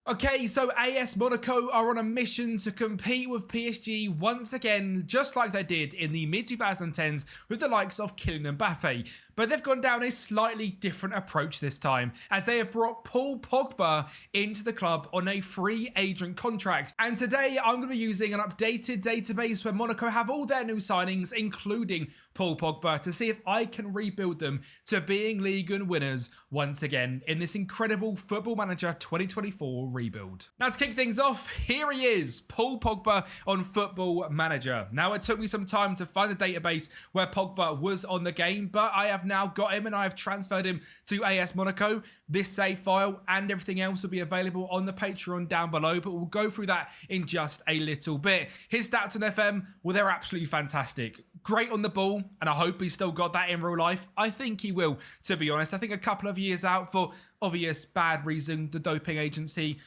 Okay, so AS Monaco are on a mission to compete with PSG once again, just like they did in the mid-2010s with the likes of Kylian Mbappe. But they've gone down a slightly different approach this time, as they have brought Paul Pogba into the club on a free agent contract. And today I'm going to be using an updated database where Monaco have all their new signings, including Paul Pogba, to see if I can rebuild them to being Ligue 1 winners once again in this incredible Football Manager 2024 rebuild. Now, to kick things off, here he is, Paul Pogba on Football Manager. Now, it took me some time to find a database where Pogba was on the game, but I have now got him and I have transferred him to AS Monaco. This save file and everything else will be available on the Patreon down below, but we'll go through that in just a little bit. His stats on FM, well, they're absolutely fantastic. Great on the ball, and I hope he's still got that in real life. I think he will, to be honest. I think a couple of years out for obvious bad reason, the doping agency,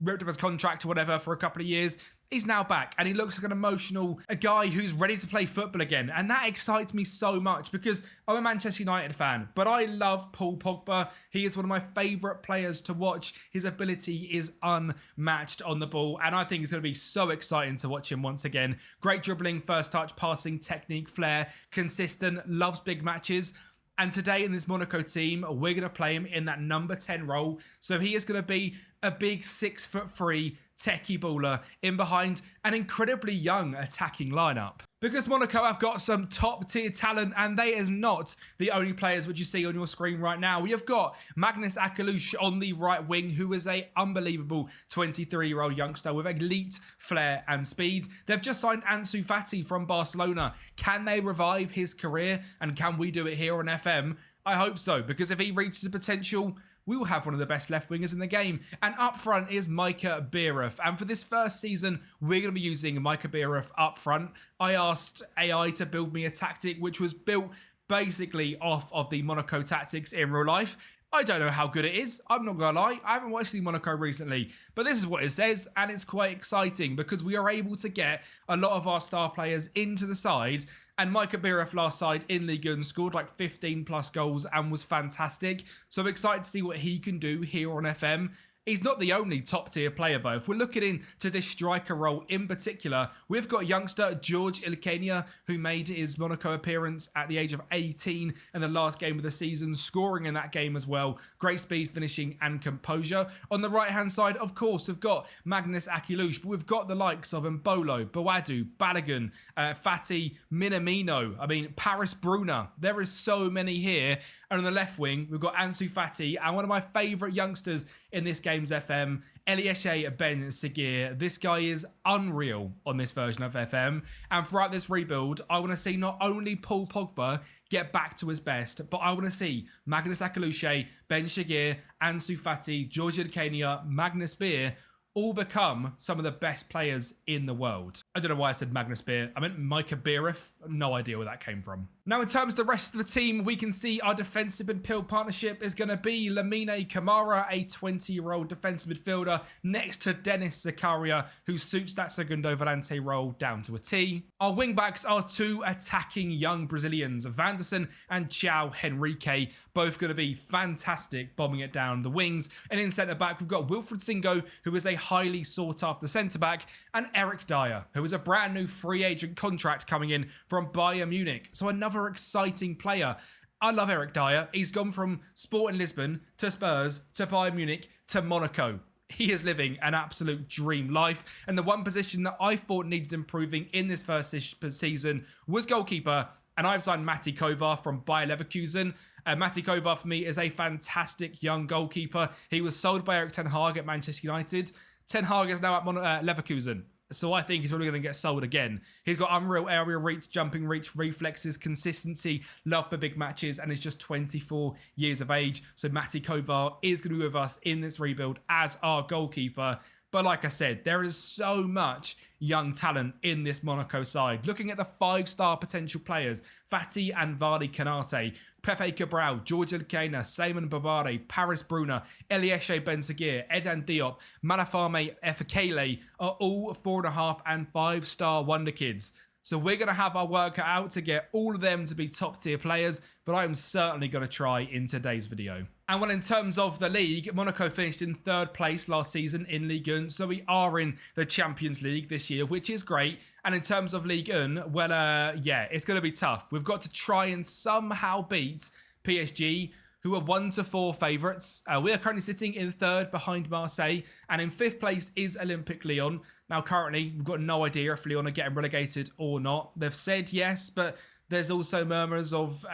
ripped up his contract or whatever for a couple of years. He's now back and he looks like an emotional guy who's ready to play football again. And that excites me so much because I'm a Manchester United fan, but I love Paul Pogba. He is one of my favourite players to watch. His ability is unmatched on the ball, and I think it's going to be so exciting to watch him once again. Great dribbling, first touch, passing, technique, flair, consistent, loves big matches. And today in this Monaco team, we're going to play him in that number 10 role. So he is going to be a big 6'3" techie baller in behind an incredibly young attacking lineup. Because Monaco have got some top tier talent, and they is not the only players which you see on your screen right now. We have got Magnus Akalush on the right wing, who is a unbelievable 23-year-old youngster with elite flair and speed. They've just signed Ansu Fati from Barcelona. Can they revive his career, and can we do it here on FM? I hope so, because if he reaches the potential, we will have one of the best left wingers in the game. And up front is Micah Biereth. And for this first season, we're going to be using Micah Biereth up front. I asked AI to build me a tactic which was built basically off of the Monaco tactics in real life. I don't know how good it is. I'm not going to lie. I haven't watched the Monaco recently, but this is what it says, and it's quite exciting because we are able to get a lot of our star players into the side. And Micah Biereth last side in Ligue 1 scored like 15 plus goals and was fantastic. So I'm excited to see what he can do here on FM. He's not the only top tier player though. If we're looking into this striker role in particular, we've got youngster George Ilkenia, who made his Monaco appearance at the age of 18 in the last game of the season, scoring in that game as well. Great speed, finishing and composure. On the right hand side, of course, we've got Magnus Akalush, but we've got the likes of Mbolo, Boadu, Balogun, Fati, Minamino, Paris Bruna. There is so many here. And on the left wing, we've got Ansu Fati and one of my favourite youngsters in this game's FM, Elieshe Ben Seguir. This guy is unreal on this version of FM. And throughout this rebuild, I want to see not only Paul Pogba get back to his best, but I want to see Magnus Akalush, Ben Seguir, Ansu Fati, George Ilkenia, Magnus Beer all become some of the best players in the world. I don't know why I said Magnus Beer. I meant Micah Biereth. No idea where that came from. Now, in terms of the rest of the team, we can see our defensive midfield partnership is going to be Lamine Camara, a 20-year-old defensive midfielder, next to Dennis Zakaria, who suits that Segundo Volante role down to a T. Our wing-backs are two attacking young Brazilians, Vanderson and Chao Henrique, both going to be fantastic, bombing it down the wings. And in centre-back, we've got Wilfried Singo, who is a highly sought-after centre-back, and Eric Dyer, who is a brand new free agent contract coming in from Bayern Munich. So another exciting player. I love Eric Dyer. He's gone from Sporting Lisbon to Spurs to Bayern Munich to Monaco. He is living an absolute dream life. And the one position that I thought needed improving in this first season was goalkeeper. And I've signed Matti Kovar from Bayer Leverkusen. Matti Kovar for me is a fantastic young goalkeeper. He was sold by Erik ten Hag at Manchester United. Ten Hag is now at Leverkusen. So I think he's probably going to get sold again. He's got unreal area reach, jumping reach, reflexes, consistency, love for big matches, and is just 24 years of age. So Matti Kovar is going to be with us in this rebuild as our goalkeeper. But like I said, there is so much young talent in this Monaco side. Looking at the 5-star potential players, Fati and Vardy Kanate, Pepe Cabral, George Ilkena, Simon Babare, Paris Bruna, Elieshe Ben Seguir, Edan Diop, Malafame Efekele are all 4.5 and 5-star wonder kids. So we're going to have our work cut out to get all of them to be top tier players, but I'm certainly going to try in today's video. And well, in terms of the league, Monaco finished in 3rd place last season in Ligue 1, so we are in the Champions League this year, which is great. And in terms of Ligue 1, well, yeah, it's going to be tough. We've got to try and somehow beat PSG, who are 1-4 favourites. We are currently sitting in 3rd behind Marseille, and in 5th place is Olympique Lyon. Now, currently, we've got no idea if Lyon are getting relegated or not. They've said yes, but there's also murmurs of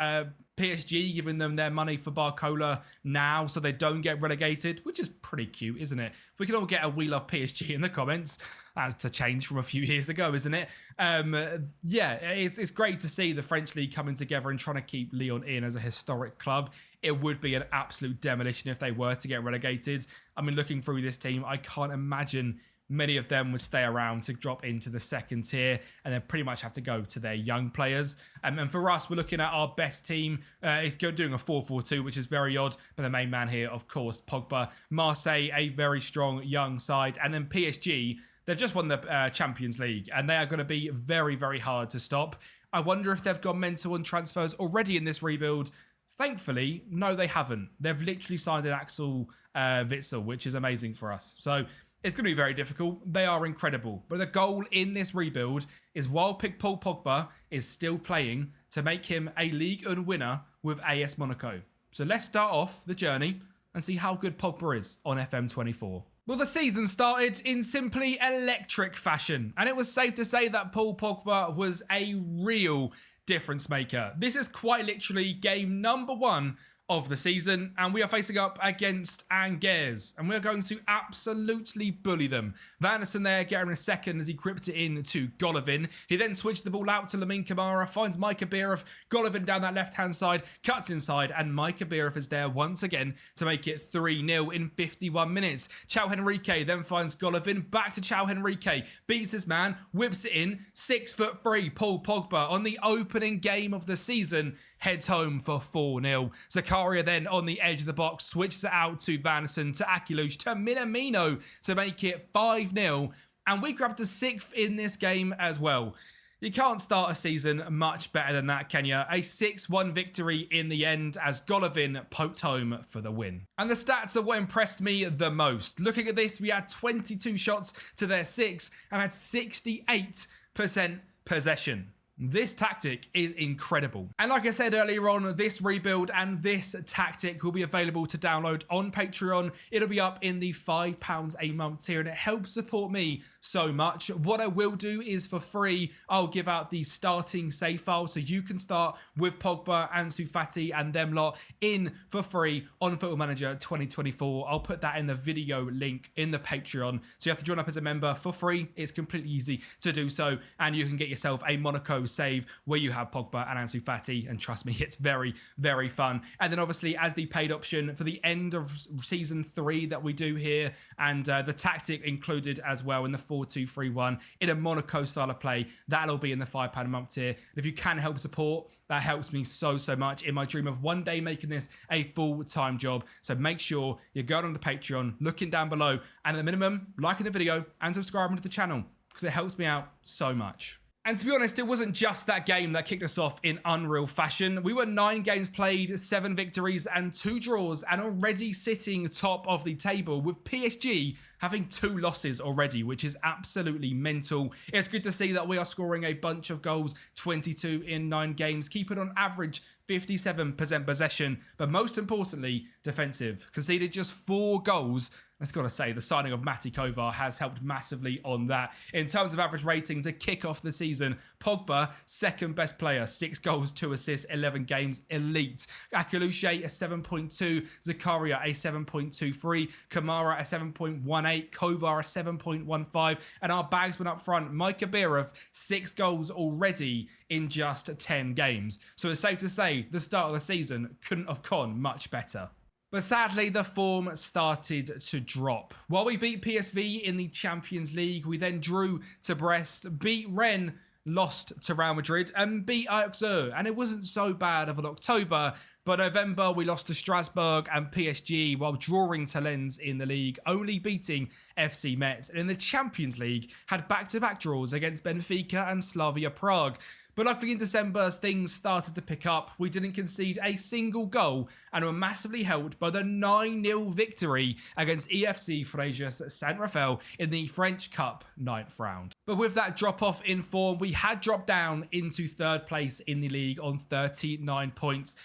PSG giving them their money for Barcola now so they don't get relegated, which is pretty cute, isn't it? We can all get a "We love PSG" in the comments. That's a change from a few years ago, isn't it? Yeah, it's great to see the French league coming together and trying to keep Lyon in as a historic club. It would be an absolute demolition if they were to get relegated. I mean, looking through this team, I can't imagine many of them would stay around to drop into the 2nd tier and then pretty much have to go to their young players. And for us, we're looking at our best team. It's doing a 4-4-2, which is very odd. But the main man here, of course, Pogba. Marseille, a very strong young side. And then PSG, they've just won the Champions League and they are going to be very, very hard to stop. I wonder if they've gone mental on transfers already in this rebuild. Thankfully, no, they haven't. They've literally signed an Axel Witsel, which is amazing for us. So it's going to be very difficult. They are incredible. But the goal in this rebuild is while Paul Pogba is still playing to make him a Ligue 1 winner with AS Monaco. So let's start off the journey and see how good Pogba is on FM24. Well, the season started in simply electric fashion, and it was safe to say that Paul Pogba was a real difference maker. This is quite literally game number 1 of the season, and we are facing up against Angers, and we're going to absolutely bully them. Vanderson there getting a second as he gripped it in to Golovin. He then switched the ball out to Lamine Camara, finds Micah Birov, Golovin down that left-hand side, cuts inside, and Micah Birov is there once again to make it 3-0 in 51 minutes. Chao Henrique then finds Golovin, back to Chao Henrique, beats his man, whips it in, 6'3", Paul Pogba on the opening game of the season, heads home for 4-0. Zakaria then on the edge of the box switches it out to Vanderson, to Akilush, to Minamino to make it 5-0. And we grabbed a 6th in this game as well. You can't start a season much better than that, can you? A 6-1 victory in the end as Golovin poked home for the win. And the stats are what impressed me the most. Looking at this, we had 22 shots to their 6 and had 68% possession. This tactic is incredible. And like I said earlier on, this rebuild and this tactic will be available to download on Patreon. It'll be up in the £5 a month tier and it helps support me so much. What I will do is for free, I'll give out the starting save file so you can start with Pogba and Ansu Fati and them lot in for free on Football Manager 2024. I'll put that in the video link in the Patreon. So you have to join up as a member for free. It's completely easy to do so and you can get yourself a Monaco save where you have Pogba and Ansu Fati, and trust me, it's very, very fun. And then obviously as the paid option for the end of season 3 that we do here, and the tactic included as well in the 4-2-3-1 in a Monaco style of play, that'll be in the £5 a month tier. If you can help support, that helps me so much in my dream of one day making this a full-time job. So make sure you're going on the Patreon, looking down below, and at the minimum, liking the video and subscribing to the channel because it helps me out so much. And to be honest, it wasn't just that game that kicked us off in unreal fashion. We were 9 games played, 7 victories and 2 draws, and already sitting top of the table with PSG having 2 losses already, which is absolutely mental. It's good to see that we are scoring a bunch of goals, 22 in 9 games, keeping on average 57% possession, but most importantly, defensive. Conceded just 4 goals. I've got to say, the signing of Mati Kovar has helped massively on that. In terms of average rating to kick off the season, Pogba, second best player, 6 goals, 2 assists, 11 games, elite. Akilush, a 7.2, Zakaria, a 7.23, Kamara, a 7.18, Kovar, a 7.15, and our bagsman up front, Micah Birov, 6 goals already in just 10 games. So it's safe to say the start of the season couldn't have gone much better. But sadly, the form started to drop. While we beat PSV in the Champions League, we then drew to Brest, beat Rennes, lost to Real Madrid and beat Auxerre, and it wasn't so bad of an October. But November, we lost to Strasbourg and PSG while drawing to Lens in the league, only beating FC Metz. And in the Champions League, had back-to-back draws against Benfica and Slavia Prague. But luckily in December, things started to pick up. We didn't concede a single goal and were massively helped by the 9-0 victory against EFC Fréjus Saint-Raphael in the French Cup 9th round. But with that drop-off in form, we had dropped down into 3rd place in the league on 39 points.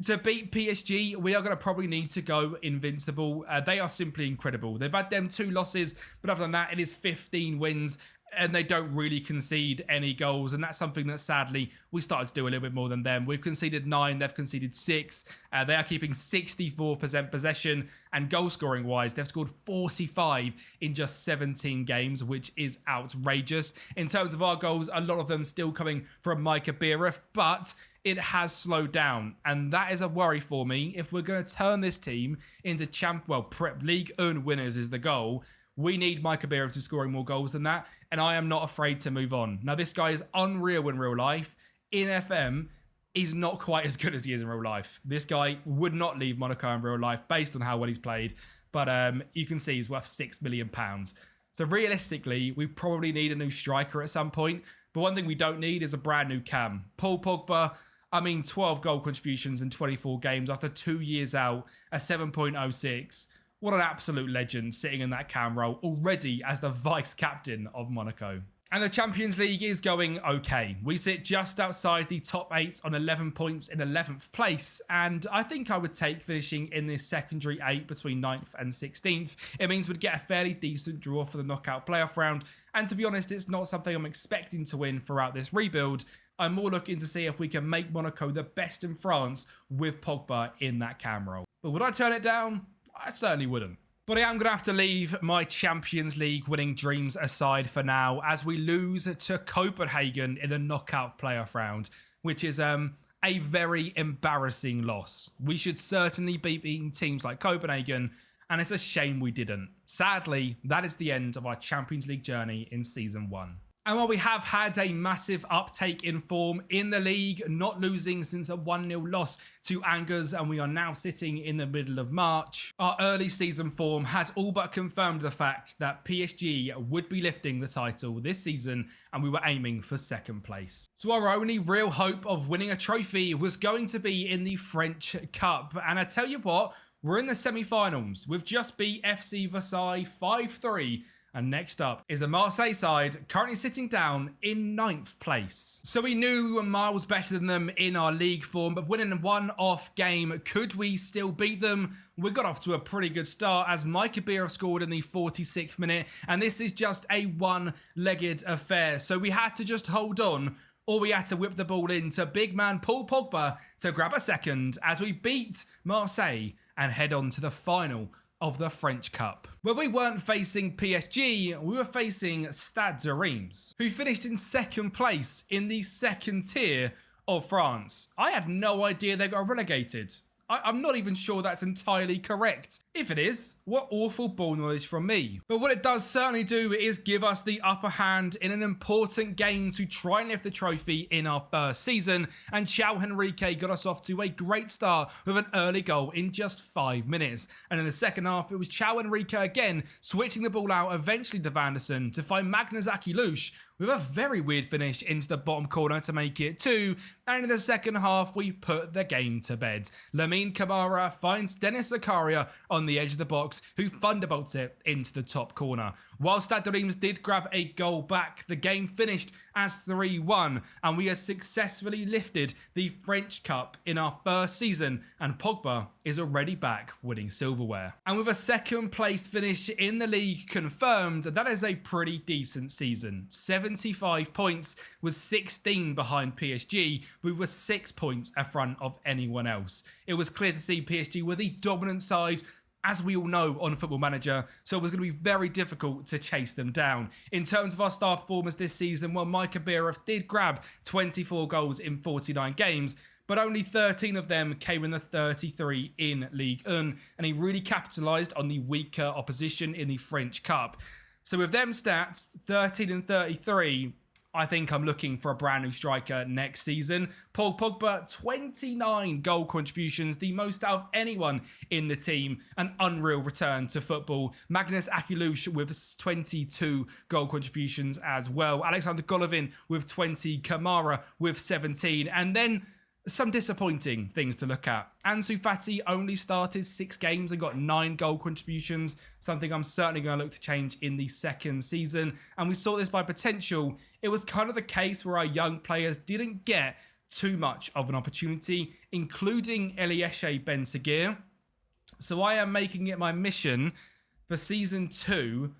To beat PSG, we are going to probably need to go invincible. They are simply incredible. They've had them 2 losses, but other than that, it is 15 wins, and they don't really concede any goals. And that's something that sadly we started to do a little bit more than them. We've conceded 9, they've conceded 6. They are keeping 64% possession, and goal scoring wise, they've scored 45 in just 17 games, which is outrageous. In terms of our goals, a lot of them still coming from Micah Biereth, but it has slowed down, and that is a worry for me. If we're going to turn this team into League 1 winners is the goal, we need Micah Biereth to be scoring more goals than that, and I am not afraid to move on. Now, this guy is unreal in real life. In FM, he's not quite as good as he is in real life. This guy would not leave Monaco in real life based on how well he's played, but you can see he's worth £6 million. So realistically, we probably need a new striker at some point, but one thing we don't need is a brand new cam. Paul Pogba, 12 goal contributions in 24 games after 2 years out, a 7.06. What an absolute legend sitting in that cam role already as the vice-captain of Monaco. And the Champions League is going okay. We sit just outside the top 8 on 11 points in 11th place, and I think I would take finishing in this secondary 8 between 9th and 16th. It means we'd get a fairly decent draw for the knockout playoff round, and to be honest, it's not something I'm expecting to win throughout this rebuild. I'm more looking to see if we can make Monaco the best in France with Pogba in that cam role. But would I turn it down? I certainly wouldn't. But I am going to have to leave my Champions League winning dreams aside for now as we lose to Copenhagen in the knockout playoff round, which is a very embarrassing loss. We should certainly be beating teams like Copenhagen, and it's a shame we didn't. Sadly, that is the end of our Champions League journey in Season 1. And while we have had a massive uptake in form in the league, not losing since a 1-0 loss to Angers, and we are now sitting in the middle of March, our early season form had all but confirmed the fact that PSG would be lifting the title this season, and we were aiming for 2nd place. So our only real hope of winning a trophy was going to be in the French Cup, and I tell you what, we're in the semi-finals. We've just beat FC Versailles 5-3. And next up is a Marseille side currently sitting down in 9th place. So we knew we were miles better than them in our league form, but winning a one-off game, could we still beat them? We got off to a pretty good start as Micah Biereth scored in the 46th minute, and this is just a one-legged affair. So we had to just hold on, or we had to whip the ball into big man Paul Pogba to grab a second as we beat Marseille and head on to the final of the French Cup. Where we weren't facing PSG, we were facing Stade de Reims, who finished in 2nd place in the 2nd tier of France. I had no idea they got relegated. I'm not even sure that's entirely correct. If it is, what awful ball knowledge from me. But what it does certainly do is give us the upper hand in an important game to try and lift the trophy in our first season, and João Henrique got us off to a great start with an early goal in just 5 minutes. And in the second half, it was João Henrique again switching the ball out eventually to Vanderson to find Magnus Akilush with a very weird finish into the bottom corner to make it 2, and in the second half we put the game to bed. Lamine Camara finds Dennis Zakaria on the edge of the box, who thunderbolts it into the top corner. While Stade de Reims did grab a goal back, the game finished as 3-1, and we have successfully lifted the French Cup in our first season, and Pogba is already back winning silverware. And with a 2nd place finish in the league confirmed, that is a pretty decent season. 75 points, was 16 behind PSG. We were 6 points in front of anyone else. It was clear to see PSG were the dominant side, as we all know on Football Manager, so it was going to be very difficult to chase them down. In terms of our star performers this season, well, Micah Biereth did grab 24 goals in 49 games, but only 13 of them came in the 33 in Ligue 1, and he really capitalised on the weaker opposition in the French Cup. So with them stats, 13 and 33, I think I'm looking for a brand new striker next season. Paul Pogba, 29 goal contributions, the most out of anyone in the team. An unreal return to football. Magnus Akilush with 22 goal contributions as well. Alexander Golovin with 20. Kamara with 17. And then some disappointing things to look at. Ansu Fati only started 6 games and got 9 goal contributions, something I'm certainly going to look to change in the second season. And we saw this by potential. It was kind of the case where our young players didn't get too much of an opportunity, including Elieshe Ben-Seguir. So I am making it my mission for season 2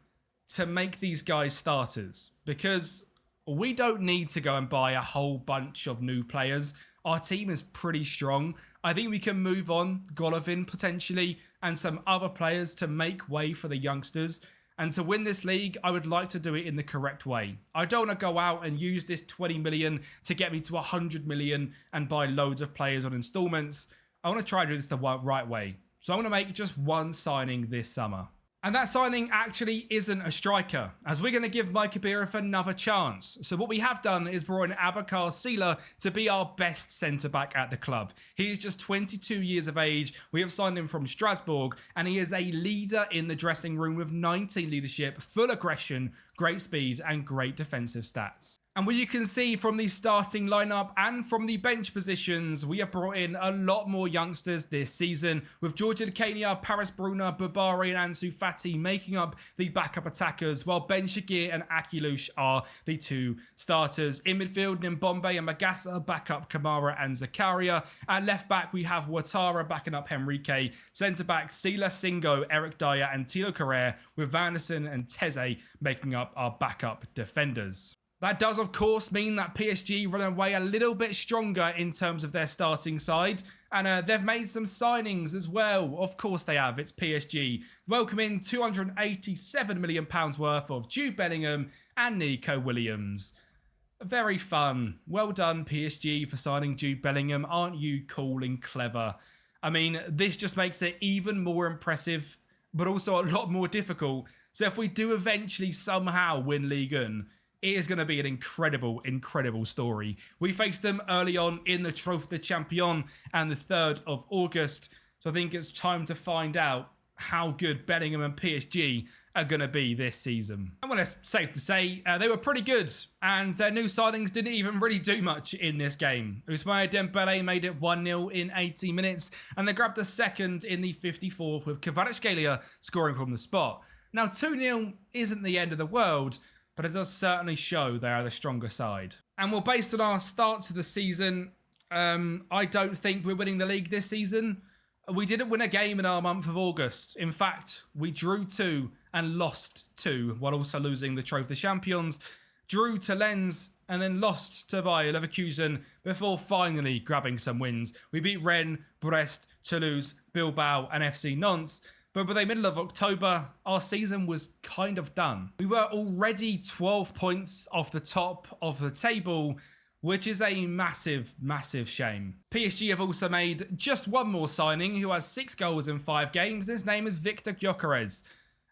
to make these guys starters, because we don't need to go and buy a whole bunch of new players. Our team is pretty strong. I think we can move on Golovin potentially and some other players to make way for the youngsters. And to win this league, I would like to do it in the correct way. I don't want to go out and use this 20 million to get me to 100 million and buy loads of players on installments. I want to try to do this the right way. So I'm going to make just one signing this summer. And that signing actually isn't a striker, as we're going to give Mike Kabirov another chance. So what we have done is brought in Abakar Sila to be our best centre-back at the club. He is just 22 years of age. We have signed him from Strasbourg, and he is a leader in the dressing room with 19 leadership, full aggression, great speed, and great defensive stats. And what you can see from the starting lineup and from the bench positions, we have brought in a lot more youngsters this season, with Georgian Kania, Paris Bruna, Babari and Ansu Fati making up the backup attackers, while Ben-Seguir and Akilush are the 2 starters. In midfield, Nimbombe and Magassa back up Kamara and Zakaria. At left back, we have Ouattara backing up Henrique. Centre back, Sila Singo, Eric Dyer and Thilo Carrere, with Vanderson and Teze making up our backup defenders. That does, of course, mean that PSG run away a little bit stronger in terms of their starting side. And they've made some signings as well. Of course they have. It's PSG. Welcoming £287 million worth of Jude Bellingham and Nico Williams. Very fun. Well done, PSG, for signing Jude Bellingham. Aren't you cool and clever? I mean, this just makes it even more impressive, but also a lot more difficult. So if we do eventually somehow win Ligue 1, it is going to be an incredible, incredible story. We faced them early on in the Trophée de Champion and the 3rd of August. So I think it's time to find out how good Bellingham and PSG are going to be this season. And well, it's safe to say they were pretty good, and their new signings didn't even really do much in this game. Ousmane Dembele made it 1-0 in 80 minutes, and they grabbed a second in the 54th with Kvaratskhelia scoring from the spot. Now, 2-0 isn't the end of the world, but it does certainly show they are the stronger side. And well, based on our start to the season, I don't think we're winning the league this season. We didn't win a game in our month of August. In fact, we drew 2 and lost 2, while also losing the Trophée des Champions. Drew to Lens and then lost to Bayer Leverkusen before finally grabbing some wins. We beat Rennes, Brest, Toulouse, Bilbao and FC Nantes. But by the middle of October, our season was kind of done. We were already 12 points off the top of the table, which is a massive, massive shame. PSG have also made just one more signing, who has 6 goals in 5 games. His name is Victor Gyökeres.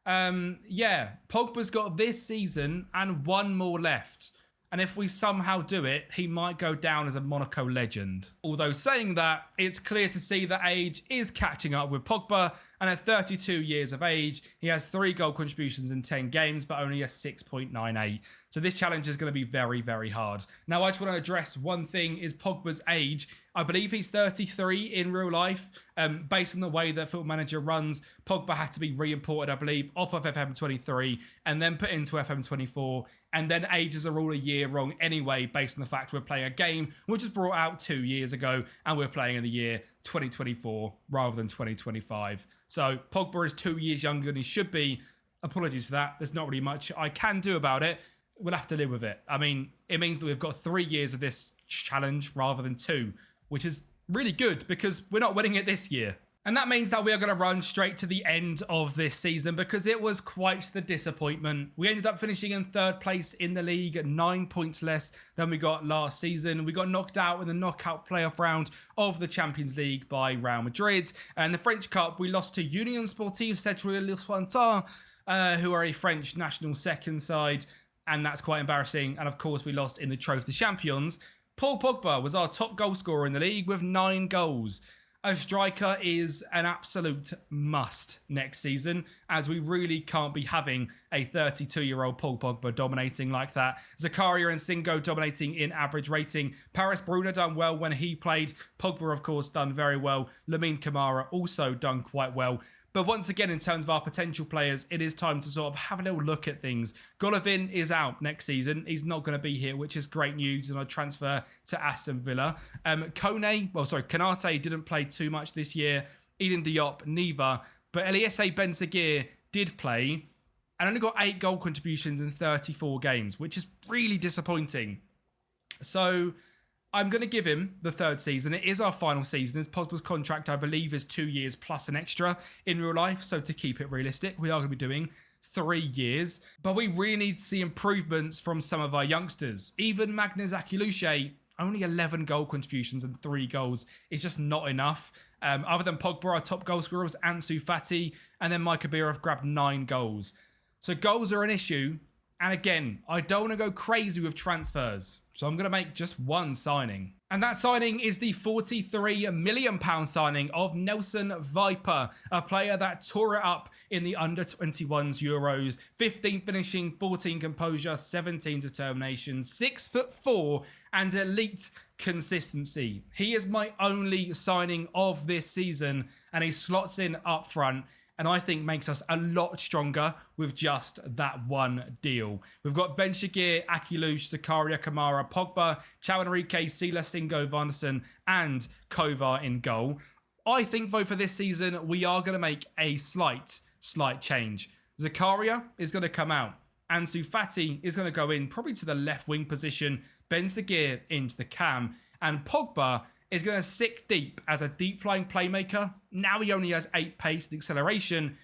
Pogba's got this season and 1 more left. And if we somehow do it, he might go down as a Monaco legend. Although saying that, it's clear to see that age is catching up with Pogba, and at 32 years of age, he has 3 goal contributions in 10 games, but only a 6.98. So this challenge is going to be very, very hard. Now, I just want to address one thing, is Pogba's age. I believe he's 33 in real life. Based on the way that Football Manager runs, Pogba had to be re-imported, I believe, off of FM23 and then put into FM24. And then ages are all a year wrong anyway, based on the fact we're playing a game which was brought out 2 years ago and we're playing in the year 2024 rather than 2025. So Pogba is 2 years younger than he should be. Apologies for that. There's not really much I can do about it. We'll have to live with it. I mean, it means that we've got 3 years of this challenge rather than 2, which is really good because we're not winning it this year. And that means that we are going to run straight to the end of this season because it was quite the disappointment. We ended up finishing in 3rd place in the league, 9 points less than we got last season. We got knocked out in the knockout playoff round of the Champions League by Real Madrid. And the French Cup, we lost to Union Sportive Cetrel-Le-Sointon, who are a French national second side. and that's quite embarrassing. And of course, we lost in the Trophy to Champions. Paul Pogba was our top goal scorer in the league with 9 goals. A striker is an absolute must next season, as we really can't be having a 32-year-old Paul Pogba dominating like that. Zakaria and Singo dominating in average rating. Paris Bruna done well when he played. Pogba, of course, done very well. Lamine Camara also done quite well. But once again, in terms of our potential players, it is time to sort of have a little look at things. Golovin is out next season. He's not going to be here, which is great news in our transfer to Aston Villa. Konate didn't play too much this year. Eden Diop, neither. But Eliese Ben-Seguir did play and only got 8 goal contributions in 34 games, which is really disappointing. So I'm going to give him the 3rd season. It is our final season, as Pogba's contract, I believe, is 2 years plus an extra in real life. So to keep it realistic, we are going to be doing 3 years. But we really need to see improvements from some of our youngsters. Even Magnus Akiluche, only 11 goal contributions and 3 goals is just not enough. Other than Pogba, our top goal scorer was Ansu Fati, and then Mike Abirov grabbed 9 goals. So goals are an issue. And again, I don't want to go crazy with transfers. So I'm going to make just one signing. And that signing is the £43 million signing of Nelson Viper, a player that tore it up in the under-21s Euros. 15 finishing, 14 composure, 17 determination, 6'4", and elite consistency. He is my only signing of this season, and he slots in up front, and I think makes us a lot stronger with just that one deal. We've got Ben-Seguir, Akiluche, Zakaria, Kamara, Pogba, Chao Enrique, Sila, Singo, Vanderson, and Kovar in goal. I think, though, for this season, we are going to make a slight change. Zakaria is going to come out. Ansu Fati is going to go in, probably to the left wing position. Ben-Seguir into the cam. And Pogba is going to sit deep as a deep-lying playmaker. Now he only has 8 pace and acceleration.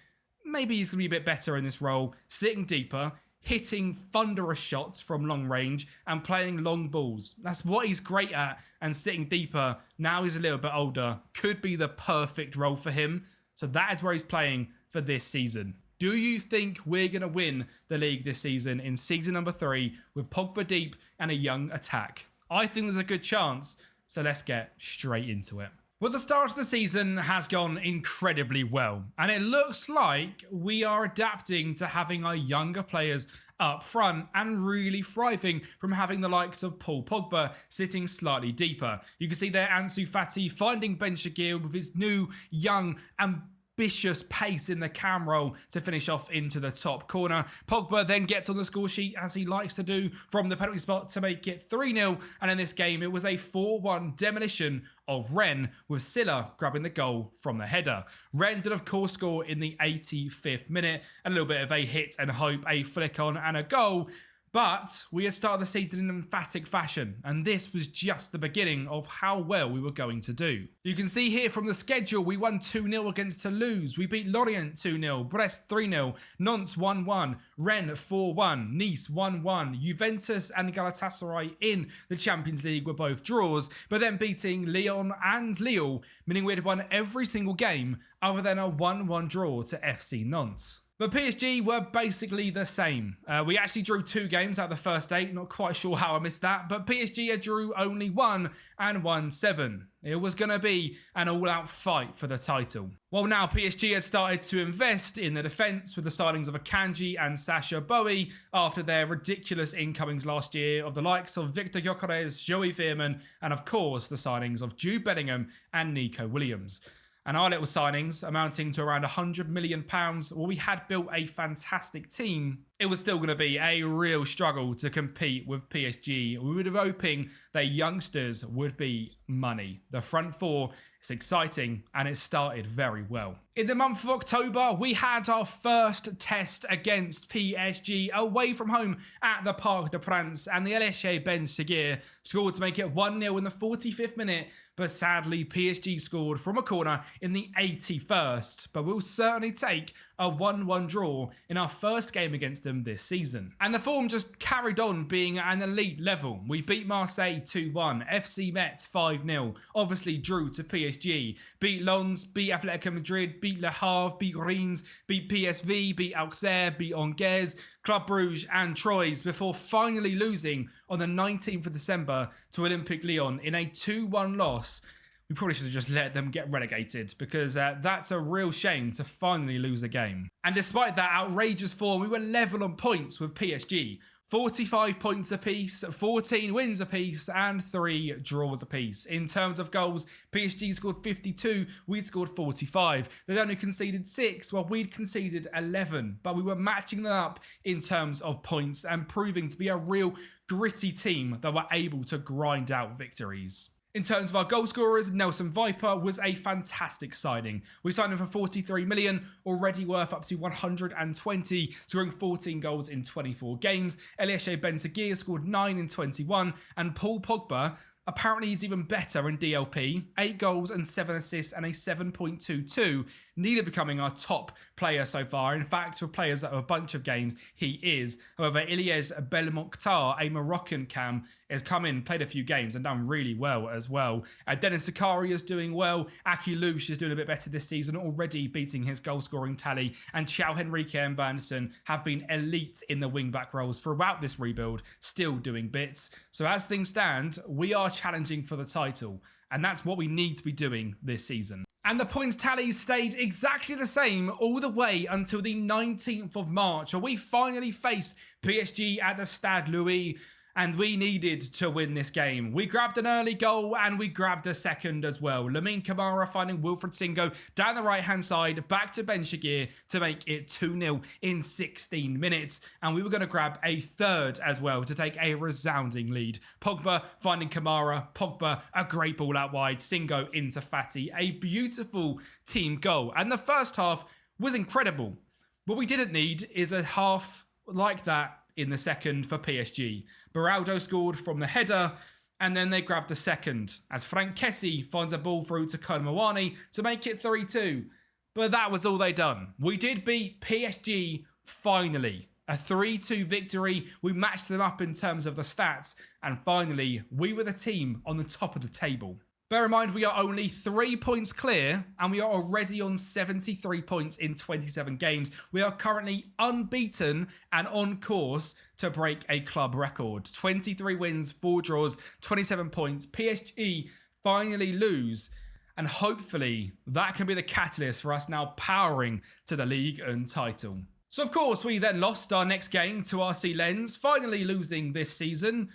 Maybe he's going to be a bit better in this role, sitting deeper, hitting thunderous shots from long range, and playing long balls. That's what he's great at, and sitting deeper, now he's a little bit older, could be the perfect role for him. So that is where he's playing for this season. Do you think we're going to win the league this season in season number 3 with Pogba deep and a young attack? I think there's a good chance. So let's get straight into it. Well, the start of the season has gone incredibly well, and it looks like we are adapting to having our younger players up front and really thriving from having the likes of Paul Pogba sitting slightly deeper. You can see there Ansu Fati finding Ben-Seguir with his new, young, ambitious pace in the cam roll to finish off into the top corner. Pogba then gets on the score sheet, as he likes to do, from the penalty spot to make it 3-0. And in this game, it was a 4-1 demolition of Rennes, with Silla grabbing the goal from the header. Rennes did, of course, score in the 85th minute. A little bit of a hit and hope, a flick on and a goal. But we had started the season in emphatic fashion, and this was just the beginning of how well we were going to do. You can see here from the schedule, we won 2-0 against Toulouse, we beat Lorient 2-0, Brest 3-0, Nantes 1-1, Rennes 4-1, Nice 1-1, Juventus and Galatasaray in the Champions League were both draws, but then beating Lyon and Lille, meaning we had won every single game other than a 1-1 draw to FC Nantes. But PSG were basically the same. We actually drew 2 games out of the first 8. Not quite sure how I missed that. But PSG drew only 1 and won 7. It was going to be an all-out fight for the title. Well, now PSG had started to invest in the defence with the signings of Akanji and Sacha Boey after their ridiculous incomings last year of the likes of Victor Gyökeres, Joey Veerman, and of course the signings of Jude Bellingham and Nico Williams. And our little signings amounting to around £100 million, well, we had built a fantastic team. It was still going to be a real struggle to compete with PSG. We were hoping that youngsters would be money. The front four is exciting, and it started very well. In the month of October, we had our first test against PSG away from home at the Parc des Princes, and the Eliese Ben-Seguir scored to make it 1-0 in the 45th minute, but sadly PSG scored from a corner in the 81st. But we'll certainly take a 1-1 draw in our first game against them this season. And the form just carried on being at an elite level. We beat Marseille 2-1, FC Metz 5-0, obviously drew to PSG, beat Lens, beat Atletico Madrid, beat Le Havre, beat Reims, beat PSV, beat Auxerre, beat Angers, Club Brugge and Troyes, before finally losing on the 19th of December to Olympique Lyon in a 2-1 loss. We probably should have just let them get relegated, because that's a real shame to finally lose a game. And despite that outrageous form, we were level on points with PSG. 45 points apiece, 14 wins apiece, and 3 draws apiece. In terms of goals, PSG scored 52, we'd scored 45. They'd only conceded 6, while we'd conceded 11. But we were matching them up in terms of points and proving to be a real gritty team that were able to grind out victories. In terms of our goal scorers, Nelson Viper was a fantastic signing. We signed him for 43 million, already worth up to 120, scoring 14 goals in 24 games. Eliaché Benseguir scored 9 in 21, and Paul Pogba, apparently he's even better in DLP, 8 goals and 7 assists and a 7.22, neither becoming our top player so far. In fact, for players that have a bunch of games, he is. However, Ilyes Belmokhtar, a Moroccan cam, has come in, played a few games and done really well as well. Denis Zakaria is doing well. Aki Louche is doing a bit better this season, already beating his goal scoring tally. And Chao Henrique and Anderson have been elite in the wing back roles throughout this rebuild, still doing bits. So as things stand, we are challenging for the title, and that's what we need to be doing this season. And the points tally stayed exactly the same all the way until the 19th of March, where we finally faced PSG at the Stade Louis, and we needed to win this game. We grabbed an early goal and we grabbed a second as well. Lamine Camara finding Wilfried Singo down the right-hand side, back to Benseguir to make it 2-0 in 16 minutes. And we were going to grab a third as well to take a resounding lead. Pogba finding Camara, Pogba, a great ball out wide, Singo into Fati, a beautiful team goal. And the first half was incredible. What we didn't need is a half like that in the second for PSG. Beraldo scored from the header, and then they grabbed the second, as Frank Kessie finds a ball through to Kolmawani to make it 3-2. But that was all they done. We did beat PSG finally. A 3-2 victory. We matched them up in terms of the stats, and finally, we were the team on the top of the table. Bear in mind, we are only 3 points clear, and we are already on 73 points in 27 games. We are currently unbeaten and on course to break a club record. 23 wins, 4 draws, 27 points. PSG finally lose, and hopefully that can be the catalyst for us now powering to the league and title. So of course, we then lost our next game to RC Lens, finally losing this season.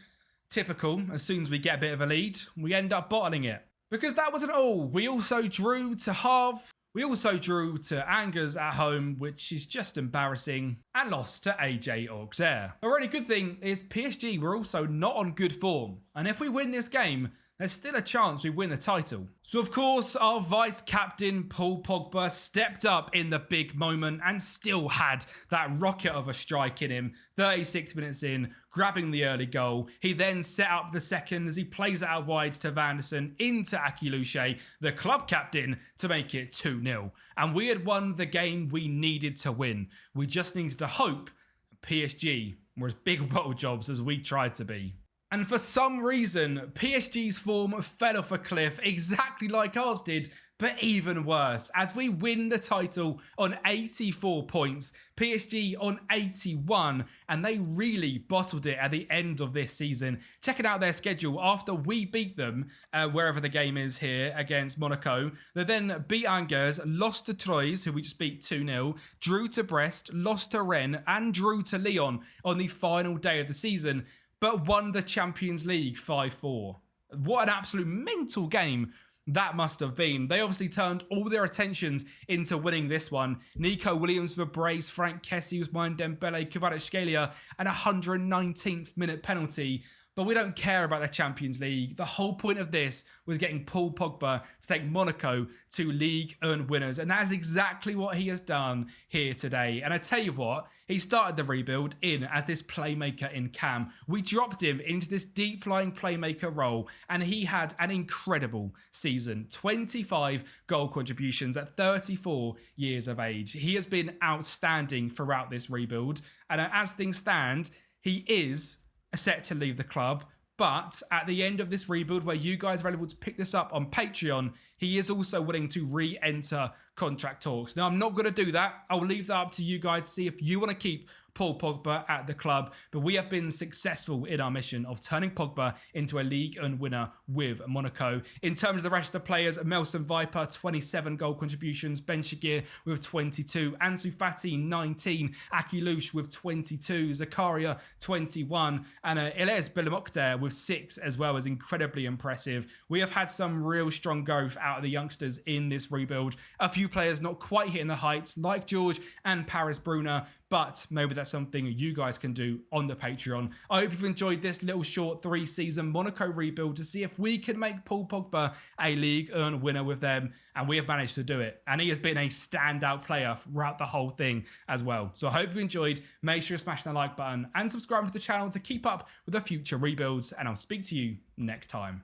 Typical, as soon as we get a bit of a lead, we end up bottling it. Because that wasn't all. We also drew to Havre. We also drew to Angers at home, which is just embarrassing, and lost to AJ Auxerre. A really good thing is PSG were also not on good form, and if we win this game, there's still a chance we win the title. So of course, our vice captain Paul Pogba stepped up in the big moment and still had that rocket of a strike in him. 36 minutes in, grabbing the early goal. He then set up the second as he plays it out wide to Vanderson into Aki Louche, the club captain, to make it 2-0. And we had won the game we needed to win. We just needed to hope PSG were as big bottle jobs as we tried to be. And for some reason, PSG's form fell off a cliff exactly like ours did, but even worse, as we win the title on 84 points, PSG on 81, and they really bottled it at the end of this season. Checking out their schedule, after we beat them, wherever the game is here, against Monaco, they then beat Angers, lost to Troyes, who we just beat 2-0, drew to Brest, lost to Rennes, and drew to Lyon on the final day of the season, but won the Champions League 5-4. What an absolute mental game that must have been. They obviously turned all their attentions into winning this one. Nico Williams for brace, Frank Kessie, Ousmane Dembele, Kvaratskhelia, and a 119th minute penalty. but we don't care about the Champions League. The whole point of this was getting Paul Pogba to take Monaco to League 1 winners, and that is exactly what he has done here today. And I tell you what, he started the rebuild in as this playmaker in Cam. We dropped him into this deep-lying playmaker role, and he had an incredible season. 25 goal contributions at 34 years of age. He has been outstanding throughout this rebuild, and as things stand, he is set to leave the club. But at the end of this rebuild, where you guys are able to pick this up on Patreon, he is also willing to re-enter contract talks. Now, I'm not going to do that. I'll leave that up to you guys to see if you want to keep Paul Pogba at the club. But we have been successful in our mission of turning Pogba into a League 1 winner with Monaco. In terms of the rest of the players, Melson Viper, 27 goal contributions. Ben Shakir with 22. Ansu Fati, 19. Akilush with 22. Zakaria, 21. And Ilez Belamokter with 6 as well, is incredibly impressive. We have had some real strong growth out of the youngsters in this rebuild. A few players not quite hitting the heights, like George and Paris Brunner, but maybe that's something you guys can do on the Patreon. I hope you've enjoyed this little short 3-season Monaco rebuild to see if we can make Paul Pogba a League 1 winner with them, and we have managed to do it. And he has been a standout player throughout the whole thing as well. So I hope you enjoyed. Make sure to smash that like button and subscribe to the channel to keep up with the future rebuilds, and I'll speak to you next time.